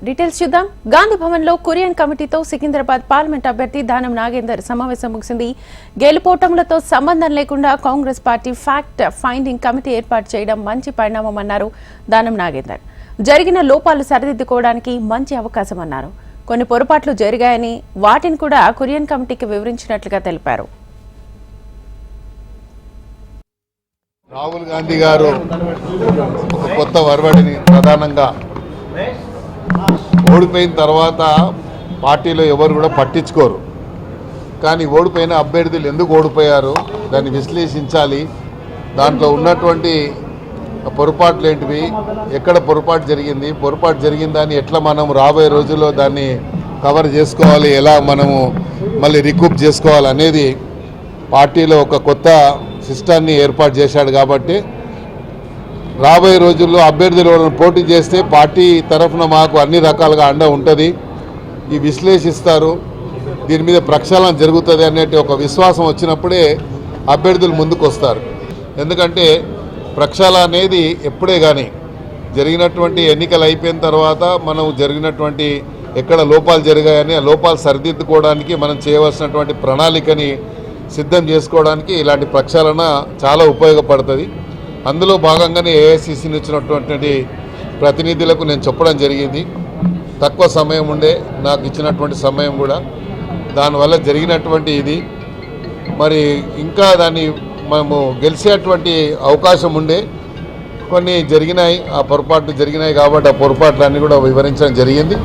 Details చూద్దాం. గాంధీ భవన్ లో Korean కమిటీతో Secunderabad parliament అభ్యర్థి దానం నాగేందర్ సమావేశం ముగిసింది. గెలుపోటములతో సంబంధం లేకుండా Congress party fact finding committee ఏర్పాటు చేయడం మంచి పరిణామమన్నారు దానం నాగేందర్. జరిగిన లోపాలు సరిదిద్దుకోవడానికి మంచి అవకాశం అన్నారు. కొన్ని పొరపాట్లు జరిగాయని వాటిని కూడా కొరియన్ కమిటీకి వివరించినట్లుగా తెలిపారు. రాహుల్ గాంధీ గారు ఒక కొత్త వరవడిని ప్రధానంగా ఓడిపోయిన తర్వాత పార్టీలో ఎవరు కూడా పట్టించుకోరు. కానీ ఓడిపోయిన అభ్యర్థులు ఎందుకు ఓడిపోయారు దాన్ని విశ్లేషించాలి. దాంట్లో ఉన్నటువంటి పొరపాట్లు ఏంటివి, ఎక్కడ పొరపాటు జరిగింది, పొరపాటు జరిగిందని ఎట్లా మనం రాబోయే రోజుల్లో దాన్ని కవర్ చేసుకోవాలి, ఎలా మనము మళ్ళీ రికూప్ చేసుకోవాలి అనేది పార్టీలో ఒక కొత్త సిస్టాన్ని ఏర్పాటు చేశాడు. కాబట్టి రాబోయే రోజుల్లో అభ్యర్థులు పోటీ చేస్తే పార్టీ తరఫున మాకు అన్ని రకాలుగా అండ ఉంటుంది, ఈ విశ్లేషిస్తారు, దీని మీద ప్రక్షాళన జరుగుతుంది అనేటి ఒక విశ్వాసం వచ్చినప్పుడే అభ్యర్థులు ముందుకు వస్తారు. ఎందుకంటే ప్రక్షాళన అనేది ఎప్పుడే కానీ జరిగినటువంటి ఎన్నికలు అయిపోయిన తర్వాత మనం జరిగినటువంటి ఎక్కడ లోపాలు జరిగాయని ఆ లోపాలు సరిదిద్దుకోవడానికి మనం చేయవలసినటువంటి ప్రణాళికని సిద్ధం చేసుకోవడానికి ఇలాంటి ప్రక్షాళన చాలా ఉపయోగపడుతుంది. అందులో భాగంగానే ఏఐసిసిని ఇచ్చినటువంటి ప్రతినిధులకు నేను చెప్పడం జరిగింది. తక్కువ సమయం ఉండే నాకు ఇచ్చినటువంటి సమయం కూడా దానివల్ల జరిగినటువంటి ఇది మరి ఇంకా దాన్ని మేము గెలిచేటువంటి అవకాశం ఉండే కొన్ని జరిగినాయి, ఆ పొరపాట్లు జరిగినాయి కాబట్టి ఆ పొరపాట్లన్నీ కూడా వివరించడం జరిగింది.